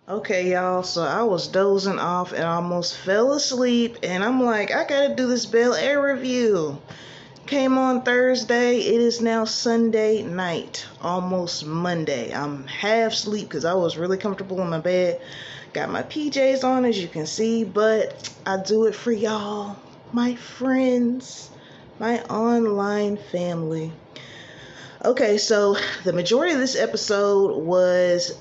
Okay, y'all, so I was dozing off and almost fell asleep, and I'm like, I gotta do this Bel-Air review. Came on Thursday, it is now Sunday night, almost Monday. I'm half asleep because I was really comfortable in my bed. Got my PJs on, as you can see, but I do it for y'all, my friends, my online family. Okay, so the majority of this episode was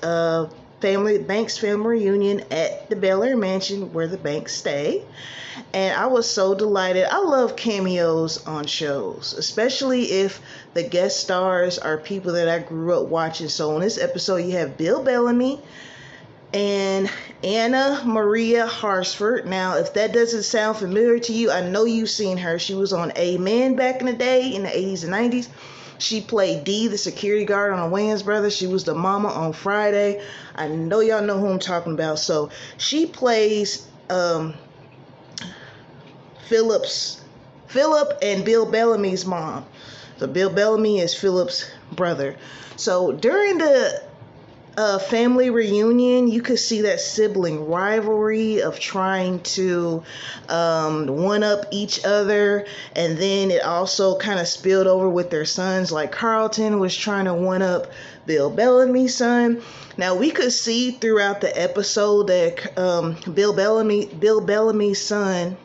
Banks family reunion at the Bel-Air mansion where the Banks stay. And I was so delighted. I love cameos on shows, especially if the guest stars are people that I grew up watching. So in this episode, you have Bill Bellamy and Anna Maria Harsford. Now, if that doesn't sound familiar to you, I know you've seen her. She was on Amen back in the day, in the 80s and 90s. She played Dee, the security guard on the Wayans Brothers. She was the mama on Friday. I know y'all know who I'm talking about. So she plays Philip and Bill Bellamy's mom. So Bill Bellamy is Philip's brother. So during the family reunion, you could see that sibling rivalry of trying to one up each other, and then it also kind of spilled over with their sons. Like Carlton was trying to one up Bill Bellamy's son. Now we could see throughout the episode that Bill Bellamy's son,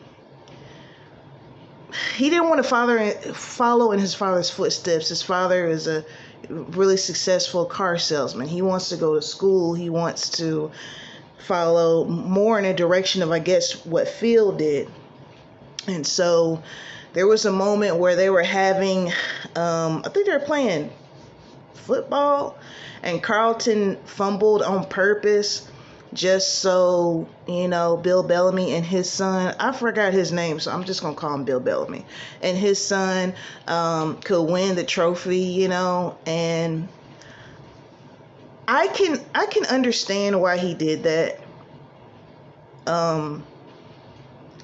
he didn't want to follow in his father's footsteps. His father is a really successful car salesman. He wants to go to school. He wants to follow more in a direction of, I guess, what Phil did. And so there was a moment where they were having, I think they were playing football, and Carlton fumbled on purpose just so, Bill Bellamy and his son, I forgot his name, so I'm just going to call him Bill Bellamy, and his son could win the trophy, and I can understand why he did that.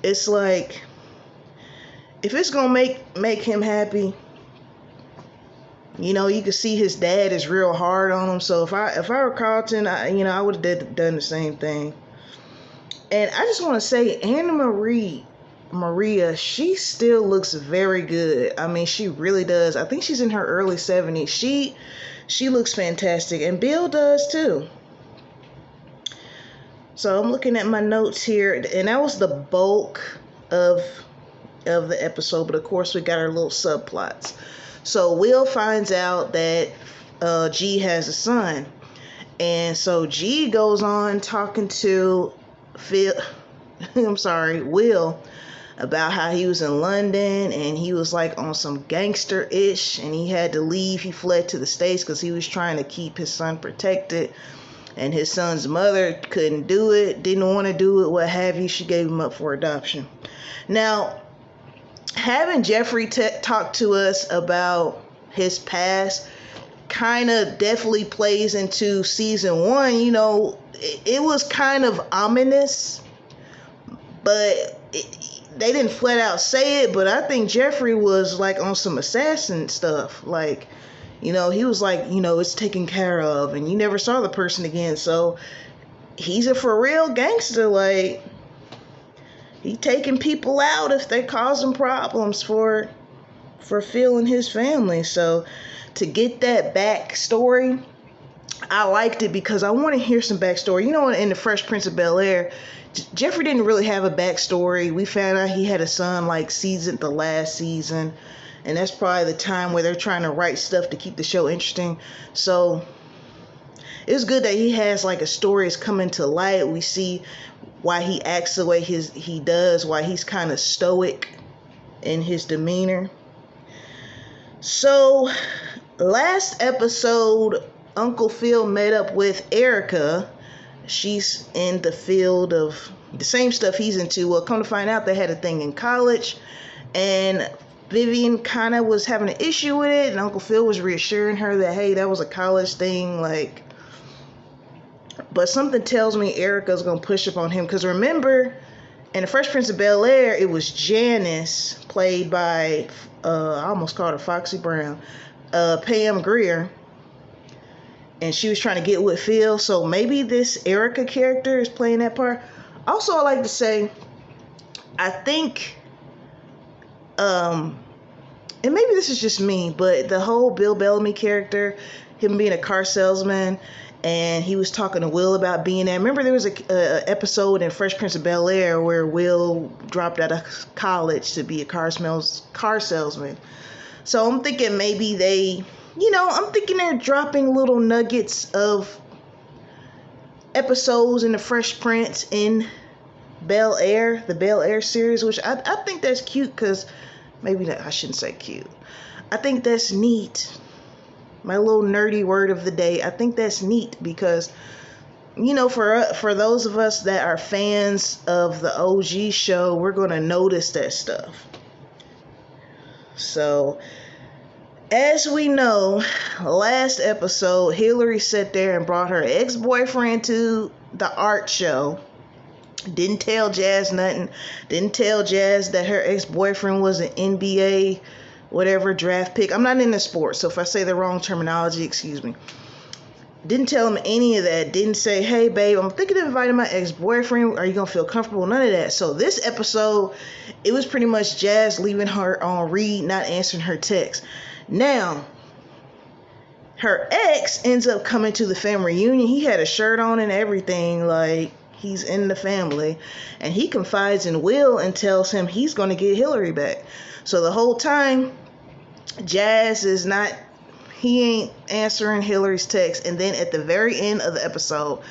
It's like, if it's going to make him happy, you can see his dad is real hard on him. So if I were Carlton, I would have done the same thing. And I just want to say, Anna Maria, she still looks very good. I mean, she really does. I think she's in her early 70s. She looks fantastic, and Bill does too. So I'm looking at my notes here, and that was the bulk of the episode. But of course, we got our little subplots. So Will finds out that G has a son. And so G goes on talking to Will, about how he was in London and he was like on some gangster-ish and he had to leave. He fled to the States because he was trying to keep his son protected. And his son's mother couldn't do it, didn't want to do it, what have you. She gave him up for adoption. Now, having Jeffrey talk to us about his past kind of definitely plays into season 1. It was kind of ominous, but they didn't flat out say it. But I think Jeffrey was like on some assassin stuff. Like, he was like, it's taken care of, and you never saw the person again. So he's a for real gangster. Like, he taking people out if they causing problems for Phil and his family. So to get that backstory, I liked it because I want to hear some backstory. In the Fresh Prince of Bel-Air, Jeffrey didn't really have a backstory. We found out he had a son like the last season, and that's probably the time where they're trying to write stuff to keep the show interesting. So it's good that he has like a story is coming to light. We see why he acts the way he does, why he's kind of stoic in his demeanor. So last episode, Uncle Phil met up with Erica. She's in the field of the same stuff he's into. Well, come to find out, they had a thing in college, and Vivian kind of was having an issue with it, and Uncle Phil was reassuring her that, hey, that was a college thing, like. But something tells me Erica's gonna push up on him, because remember, in the Fresh Prince of Bel-Air, it was Janice, played by I almost called her Foxy Brown, Pam Grier. and she was trying to get with Phil. So maybe this Erica character is playing that part. Also, I like to say, I think, and maybe this is just me, but the whole Bill Bellamy character, him being a car salesman, and he was talking to Will about being there. Remember there was a episode in Fresh Prince of Bel-Air where Will dropped out of college to be a car salesman. So I'm thinking maybe I'm thinking they're dropping little nuggets of episodes in the Fresh Prince in Bel-Air, the Bel-Air series, which I think that's cute, because I shouldn't say cute. I think that's neat. My little nerdy word of the day. I think that's neat because, for those of us that are fans of the OG show, we're going to notice that stuff. So, as we know, last episode, Hillary sat there and brought her ex-boyfriend to the art show. Didn't tell Jazz nothing. Didn't tell Jazz that her ex-boyfriend was an NBA whatever draft pick. I'm not into sports, so if I say the wrong terminology, excuse me. Didn't tell him any of that. Didn't say, hey, babe, I'm thinking of inviting my ex-boyfriend. Are you going to feel comfortable? None of that. So this episode, it was pretty much Jazz leaving her on read, not answering her text. Now, her ex ends up coming to the family reunion. He had a shirt on and everything, like he's in the family. And he confides in Will and tells him he's going to get Hillary back. So the whole time, Jazz he ain't answering Hillary's text. And then at the very end of the episode,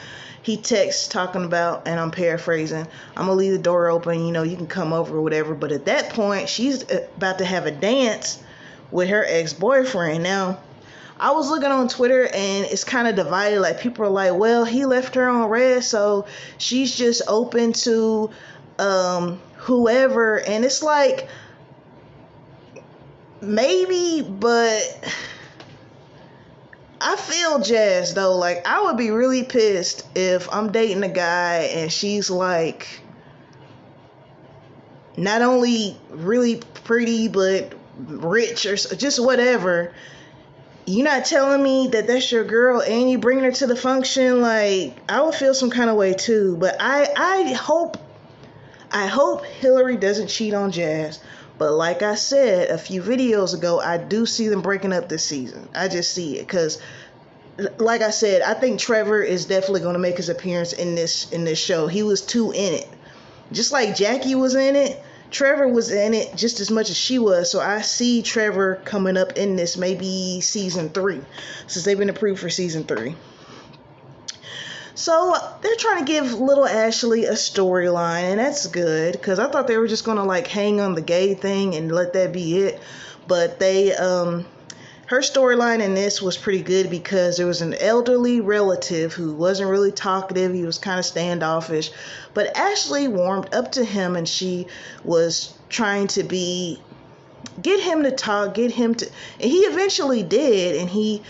he texts talking about, and I'm paraphrasing, I'm going to leave the door open, you can come over or whatever. But at that point, she's about to have a dance with her ex-boyfriend. Now, I was looking on Twitter and it's kind of divided. Like, people are like, well, he left her on red, so she's just open to whoever. And it's like, maybe, but I feel Jazz though. Like, I would be really pissed if I'm dating a guy and she's like not only really pretty but rich or just whatever. You're not telling me that that's your girl and you bring her to the function. Like, I would feel some kind of way too. But I hope Hillary doesn't cheat on Jazz. But like I said a few videos ago, I do see them breaking up this season. I just see it because, like I said, I think Trevor is definitely going to make his appearance in this show. He was too in it. Just like Jackie was in it, Trevor was in it just as much as she was. So I see Trevor coming up in this, maybe season 3, since they've been approved for season 3. So they're trying to give little Ashley a storyline, and that's good, because I thought they were just going to like hang on the gay thing and let that be it. But her storyline in this was pretty good because there was an elderly relative who wasn't really talkative. He was kind of standoffish, but Ashley warmed up to him, and she was trying to get him to talk, and he eventually did, and he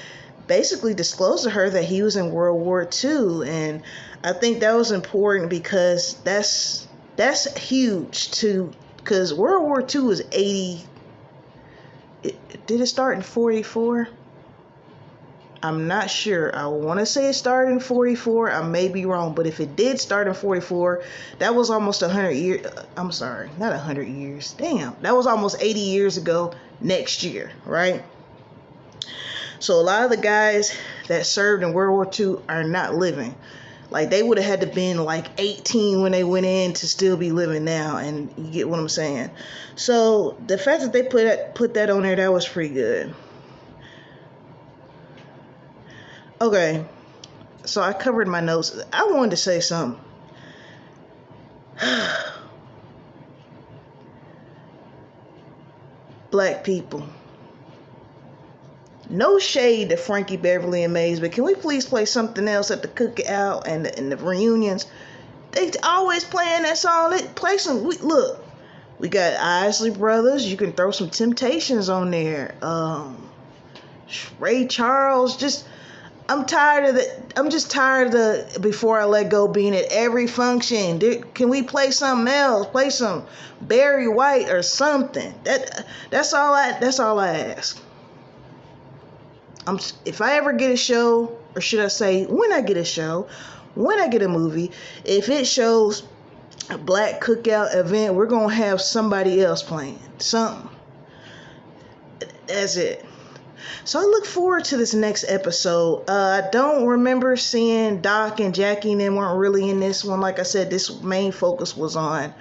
basically disclosed to her that he was in World War II. And I think that was important because that's huge too, because World War II was 80. Did it start in 44? I'm not sure. I want to say it started in 44. I may be wrong, but if it did start in 44, that was almost 100 years. I'm sorry, not 100 years. Damn, that was almost 80 years ago next year, right? So a lot of the guys that served in World War II are not living. Like, they would have had to been like 18 when they went in to still be living now. And you get what I'm saying. So the fact that they put that on there, that was pretty good. Okay, so I covered my notes. I wanted to say something. Black people. No shade to Frankie, Beverly, and Maze, but can we please play something else at the cookout and the reunions? They always playing that song. Play some. Look, we got Isley Brothers. You can throw some Temptations on there. Ray Charles. I'm tired of that. I'm just tired of the Before I Let Go being at every function. Can we play something else? Play some Barry White or something. That's all I ask. If I ever get a show or should I say, when I get a show, when I get a movie, if it shows a black cookout event, we're going to have somebody else playing something. That's it. So I look forward to this next episode. I don't remember seeing Doc and Jackie, and they weren't really in this one. Like I said, this main focus was on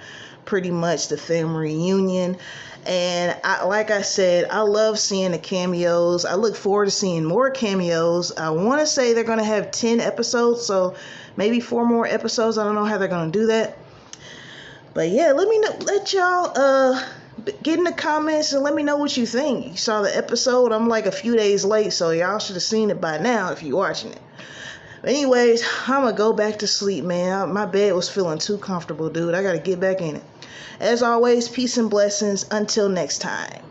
pretty much the family reunion. And like I said, I love seeing the cameos. I look forward to seeing more cameos. I want to say they're going to have 10 episodes, so maybe 4 more episodes. I don't know how they're going to do that. But yeah, let me know. Let y'all get in the comments and let me know what you think. You saw the episode. I'm like a few days late, so y'all should have seen it by now if you're watching it. But anyways, I'm going to go back to sleep, man. My bed was feeling too comfortable, dude. I got to get back in it. As always, peace and blessings. Until next time.